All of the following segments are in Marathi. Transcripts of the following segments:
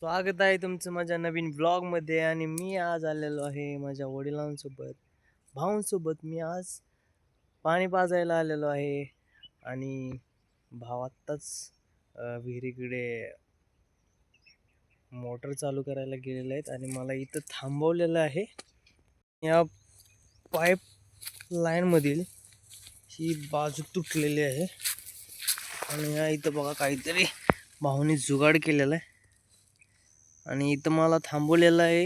स्वागत आहे तुमचं माझ्या नवीन ब्लॉगमध्ये. आणि मी आज आलेलो आहे माझ्या वडिलांसोबत, भावांसोबत. मी आज पाणी पाजायला आलेलो आहे. आणि भाव आत्ताच विहिरीकडे मोटर चालू करायला गेलेले आहेत आणि मला इथं थांबवलेलं आहे. या पाईप लाईनमधील ही बाजू तुटलेली आहे आणि या इथं बघा काहीतरी भाऊनी जुगाड केलेला आहे आणि इथं मला थांबवलेलं आहे.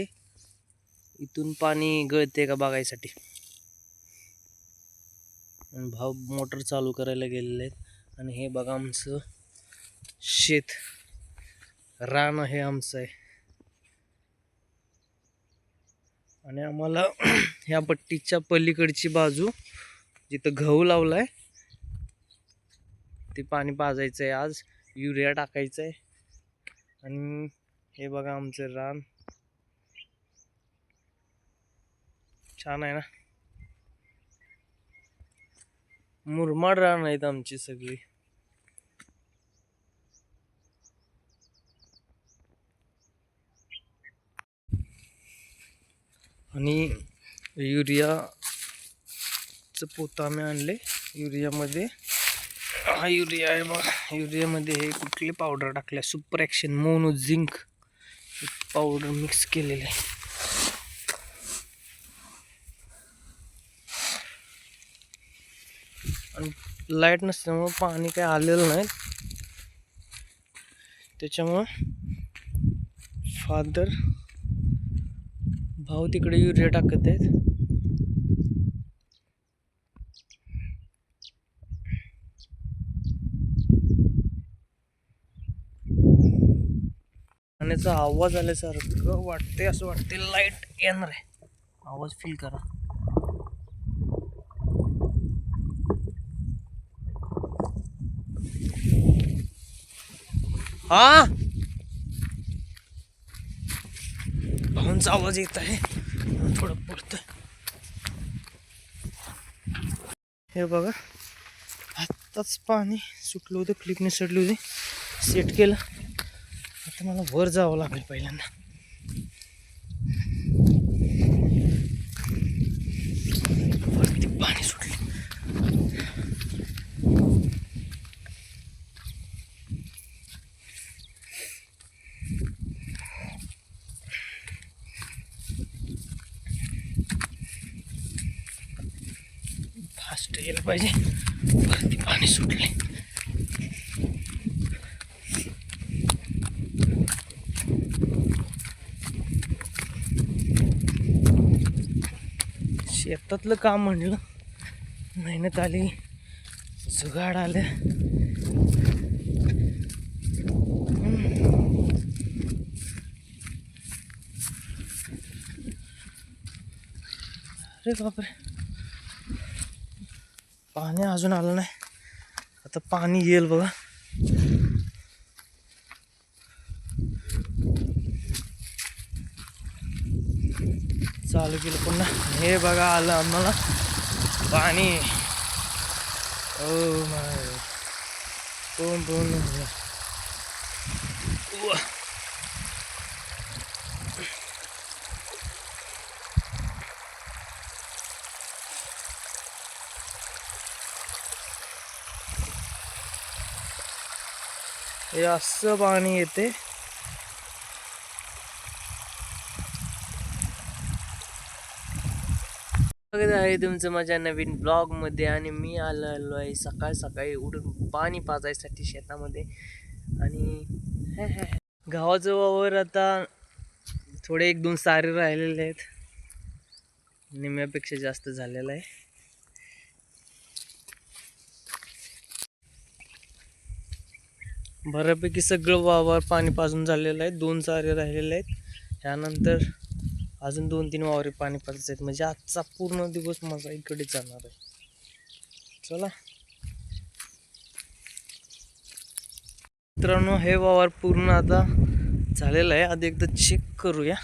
इथून पाणी गळते का बघायसाठी. आणि भाऊ मोटर चालू करायला गेलेले आहेत. आणि हे बघा आमचं शेत, रान आहे आमचं आहे. आणि आम्हाला ह्या पट्टीच्या पलीकडची बाजू जिथं गहू लावलाय ते पाणी पाजायचं आहे. आज युरिया टाकायचं आहे. आणि हे बघा आमचं रान छान आहे ना, मुरमाड रान आहेत आमची सगळी. आणि युरियाचं पोतं आम्ही आणले. युरियामध्ये हा युरिया आहे बघा. युरियामध्ये हे कुठली पावडर टाकल्या, super action mono zinc powder mix केलेले आहे. आणि लाईट नसल्यामुळं पाणी काय आलेलं नाही, त्याच्यामुळं भाऊ तिकडे युरिया टाकत आहेत. पाण्याचा आवाज आल्यासारखं वाटते, असं वाटते लाईट येणार आहे. आवाज फील करा. हा, भाऊंचा आवाज येत आहे, थोडं पडतं. हे बघा, आत्ताच पाणी सुटलं होतं, क्लिपने सडली होती, सेट केलं. आता मला वर जावं लागेल पहिल्यांदा. वरती पाणी सुटले. फास्ट यायला पाहिजे, वरती पाणी सुटले. शेतातलं काम म्हणलं, मेहनत आली, जुगाड आलं. अरे बापरे, पाणी अजून आलं नाही. आता पाणी येईल बघा. चालू केलं पुन्हा. हे बघा आलं आम्हाला पाणी. ओ माय, हे असं पाणी येते. स्वागत आहे तुमचं माझ्या नवीन ब्लॉग मध्ये. आणि मी आलेलो आहे सकाळ सकाळी उठून पाणी पाजायसाठी शेतामध्ये. आणि गावाचं वावर आता थोडे 1-2 सारे राहिलेले आहेत, निम्म्यापेक्षा जास्त झालेलं आहे. बऱ्यापैकी सगळं वावर पाणी पाजून झालेलं आहे. 2 सारे राहिलेले आहेत. त्यानंतर अजून 2-3 वावरे पाणी पाजायचे आहेत. म्हणजे आजचा पूर्ण दिवस माझा इकडे जाणार आहे. चला मित्रांनो, हे वावर पूर्ण आता झालेलं आहे. आधी एकदा चेक करूया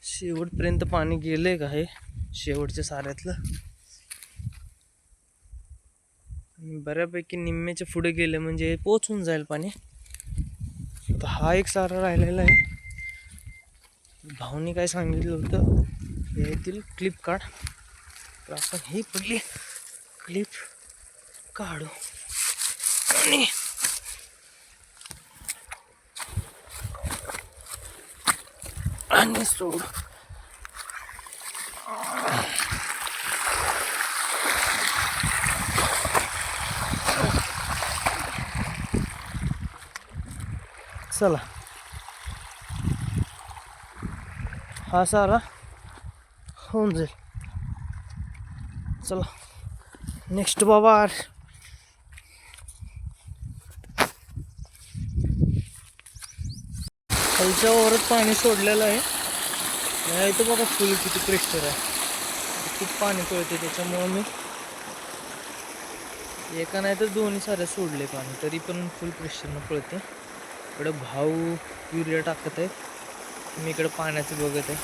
शेवटपर्यंत पाणी गेलंय का. हे शेवटच्या साऱ्यातलं बऱ्यापैकी निम्म्याच्या पुढे गेले, म्हणजे पोचून जाईल पाणी. तर हा एक सारा राहिलेला आहे. भाऊनी काय सांगितलं होतं, यातील क्लिप काढ. तर आपण ही पडली क्लिप काढू आणि सोडू. चला, हा सारा होऊन जाईल. चला नेक्स्ट बाबा. खालच्या वरच पाणी सोडलेलं आहे. इथं बघा फुल किती प्रेशर आहे, खूप पाणी पळते. त्याच्यामुळं मी एका नाही तर दोन्ही साऱ्या सोडले पाणी, तरी पण फुल प्रेशरनं पळते. इकडं भाऊ युरिया टाकत आहे, मी इकडं पाण्याचं बघत आहे.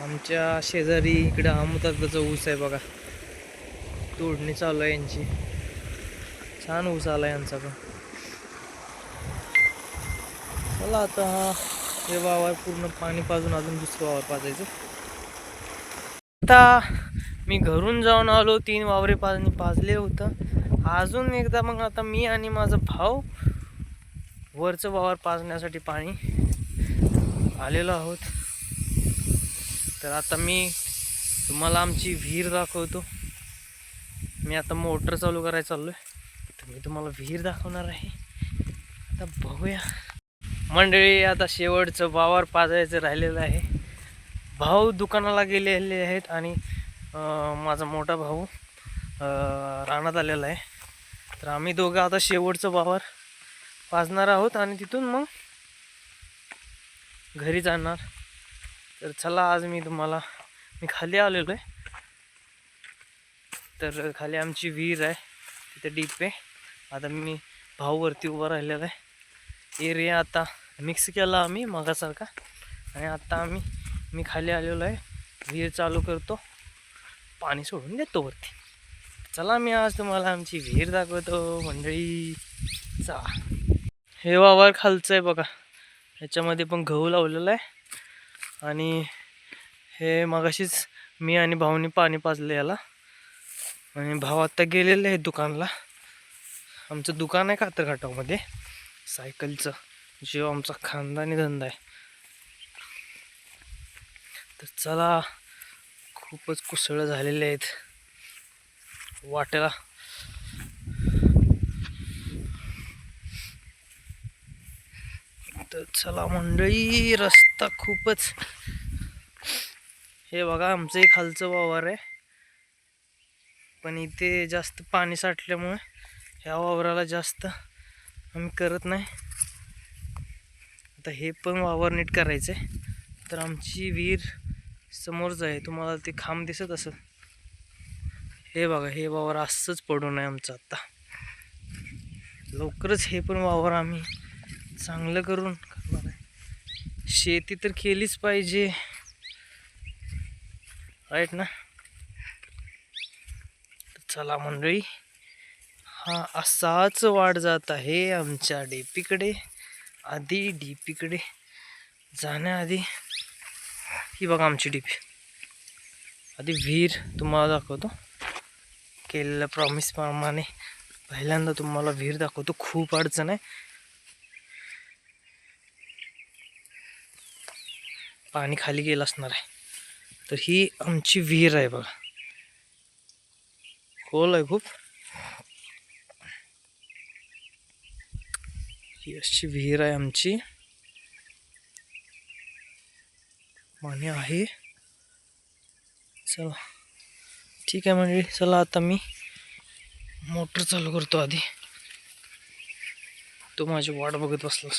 आमच्या शेजारी इकडं अमृताचा ऊस आहे बघा, तोडणी चालू आहे यांची. छान ऊस आला यांचा पण. चला आता हे वावर पूर्ण पाणी पाजून अजून दुसरं वावर पाजायचं. आता मी घरून जाऊन आलो, 3 वावरे पाजले होतं. अजून एकदा मग आता मी आणि माझा भाऊ वरचं वावर पाजण्यासाठी पाणी आलेलो आहोत. तर आता मी तुम्हाला आमची विहीर दाखवतो. मी आता मोटर चालू करायला चाललोय, तर मी तुम्हाला विहीर दाखवणार आहे. आता बघूया मंडळी. आता शेवटचं वावर पाजायचं राहिलेलं आहे. भाऊ दुकानाला गेलेले आहेत आणि माझा मोठा भाऊ रानात आलेला आहे. तर आम्ही दोघं आता शेवटचं वावर पाजणार आहोत आणि तिथून मग घरी जाणार. तर चला, आज मी खाली आलेलो आहे. तर खाली आमची विहीर आहे, तिथे डीप आहे. आता मी भाऊवरती उभा राहिलेला आहे. एरिया आता मिक्स केला आम्ही मगासारखा, आणि आता मी खाली आलेलो आहे. विहीर चालू करतो, पाणी सोडून देतो वरती. चला, मी आज तुम्हाला आमची विहीर दाखवतो मंडळी. चला, हे वावर खालचं आहे बघा, ह्याच्यामध्ये पण गहू लावलेला आहे. आणि हे मगाशीच मी आणि भाऊनी पाणी पाजलं याला. आणि भाऊ आत्ता गेलेले आहे दुकानला. आमचं दुकान आहे कातरघाटामध्ये सायकलचं, जो आमचा खानदानी धंदा आहे. तर चला, खूपच कुसळ झालेले आहेत वाटेला. तर चला मंडळी, रस्ता खूपच. हे बघा आमचं एक खालचं वावर आहे, पण इथे जास्त पाणी साठल्यामुळे ह्या वावराला जास्त आम्ही करत नाही. आता हे पण वावर नीट करायचं आहे. तर आमची विहीर समोरच आहे, तुम्हाला ते खांब दिसत असेल. हे बघा, हे वावर असंच पडून आहे आमचं. आता लवकरच हे पण वावर आम्ही चांगलं करून करणार आहे. शेती तर केलीच पाहिजे, राईट ना. चला मंडळी, हा असाच वाढ जात आहे आमच्या डीपीकडे. आधी डीपीकडे जाण्याआधी ही बघा आमची डीपी. आधी विहीर तुम्हाला दाखवतो, केलेल्या प्रॉमिस प्रमाणे पहिल्यांदा तुम्हाला विहीर दाखवतो. खूप अडचण आहे, पाणी खाली गेलं असणार आहे. तर ही आमची विहीर आहे बघा, खोल आहे खूप. ही अशी विहीर आहे आमची, पाणी आहे. चला ठीक आहे म्हणजे, चला आता मी मोटर चालू करतो. आधी तो माझी वाट बघत बसला.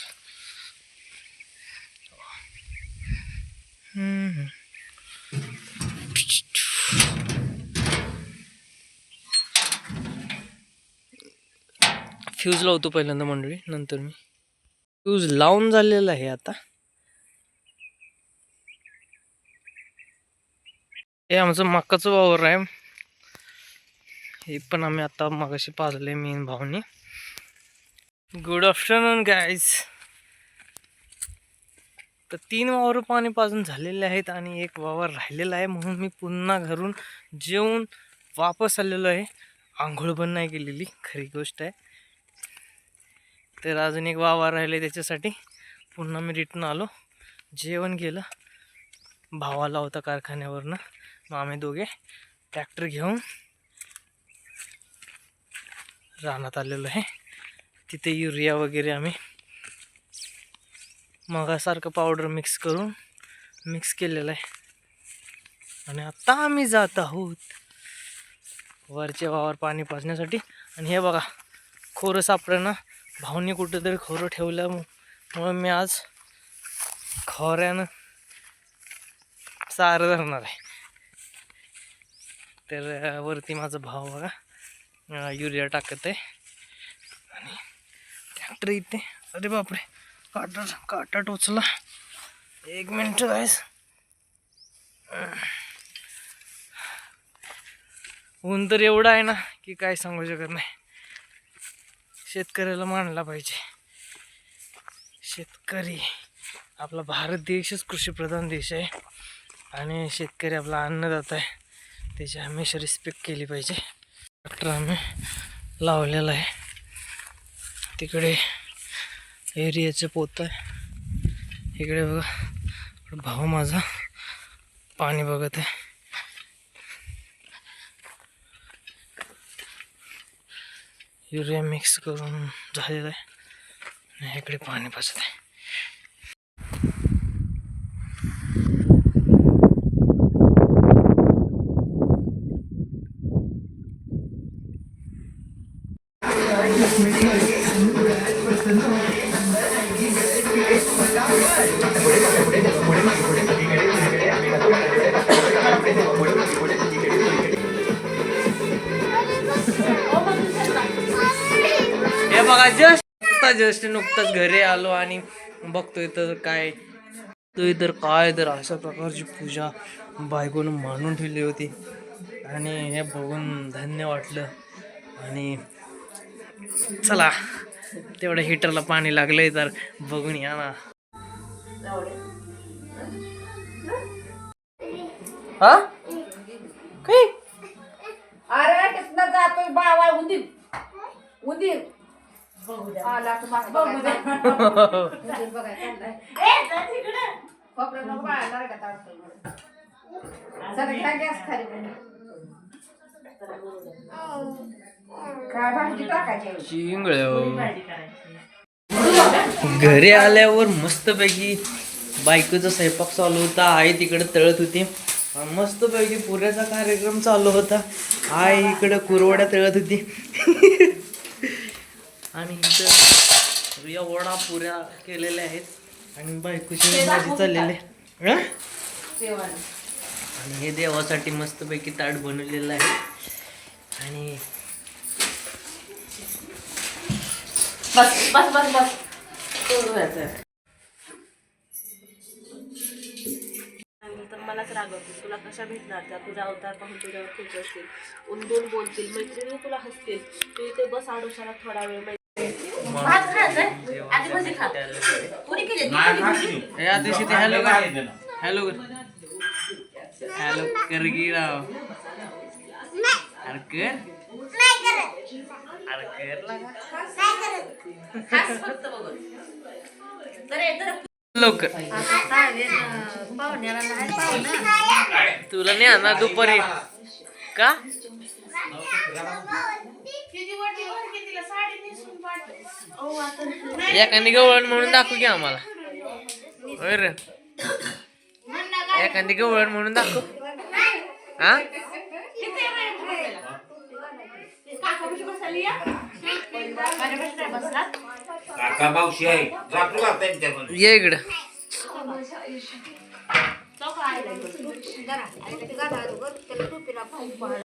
फ्यूज लावतो पहिल्यांदा मंडळी, नंतर मी फ्यूज लावून झालेला आहे. आता हे आमचं मक्काचं वावर आहे. हे पण आम्ही आता मगाशी पाजले मी भाऊनी. Good afternoon guys. तर 3 वावर पाणी पाजून झालेले आहेत आणि एक वावर राहिलेला आहे, म्हणून मी पुन्हा घरून जेवून वापस आलेलो आहे. आंघोळ पण नाही केलेली, खरी गोष्ट आहे. तर अजून एक वावर राहिले, त्याच्यासाठी पुन्हा मी रिटर्न आलो. जेवण केलं, भावाला होता कारखान्यावरनं. मग आम्ही दोघे ट्रॅक्टर घेऊन रानात आलेलो आहे. तिथे युरिया वगैरे आम्ही मगासारखं पावडर मिक्स केलेलं आहे. आणि आता आम्ही जात आहोत वरच्या वावर पाणी पाजण्यासाठी. आणि हे बघा, खोरं सापडणं. भाऊनी कुठेतरी खोरं ठेवल्यामुळं मी आज खोऱ्यानं चारं धरणार आहे. तर वरती माझा भाव बघा युरिया टाकत आहे आणि ट्रॅक्टर इथे. अरे बापरे, काटा टोचला. 1 मिनिट गाईस. ऊन तर एवढं आहे ना की काय सांगू शकत नाही. शेतकऱ्याला मानला पाहिजे. शेतकरी आपला भारत देशच कृषीप्रधान देश आहे आणि शेतकरी आपला अन्नदाता आहे, त्याची हमेशा रिस्पेक्ट केली पाहिजे. ट्रॅक्टर आम्ही लावलेला आहे. तिकडे एरियाचं पोत आहे. इकडे बघा भाऊ माझा पाणी बघत आहे. युरिया मिक्स करून झालेलं आहे आणि इकडे पाणी पाजत आहे. हे बघा, जस्ट नुकताच घरी आलो आणि बघतोय तर काय तर अशा प्रकारची पूजा बायकोनं मांडून ठेवली होती आणि हे बघून धन्य वाटलं. आणि चला, तेवढ्या हिटरला पाणी लागलंय तर बघून या ना. हा काय? अरे कितना जातोय बाबा उंदीर उंदीर आला तुम्हाला बघू दे. उंदीर बघायला चाललाय. ए जा तिकडे. खोबरं नको बाळाला रे का ताडतोय. सगळ्या गॅस खाली पडला. काय भाजी टाकायची? चिंगळ. घरी आल्यावर मस्तपैकी बायकोचा स्वयंपाक चालू होता. आई तिकडे तळत होती. मस्तपैकी पुऱ्याचा कार्यक्रम चालू होता. आई इकडे कुरवड्या तळत होती आणि इथं एवढा पुऱ्या केलेल्या आहेत आणि बायकोची भाजी चाललेली आहे. आणि हे देवासाठी मस्तपैकी ताट बनवलेलं आहे. आणि बस बस बस बस. तर मलाच रागवतील, तुला कशा भेटणार त्या, तुझा अवतार पाहून तुझ्यावर खुश असतील, उंदून बोलतील, मैत्रिणी तुला हसतील, तू इथे बस आडोशाला थोडा वेळ. या दिवशी ते हॅलो हॅलो हॅलो कर गी राव. अरे लवकर तुला नाही आणणार दुपारी का? एखादी गवळण म्हणून दाखव की आम्हाला. एखादी गवळण म्हणून दाखव. हा काका मावशी आहे, जातो का त्यांच्याकडे? ये इकडं.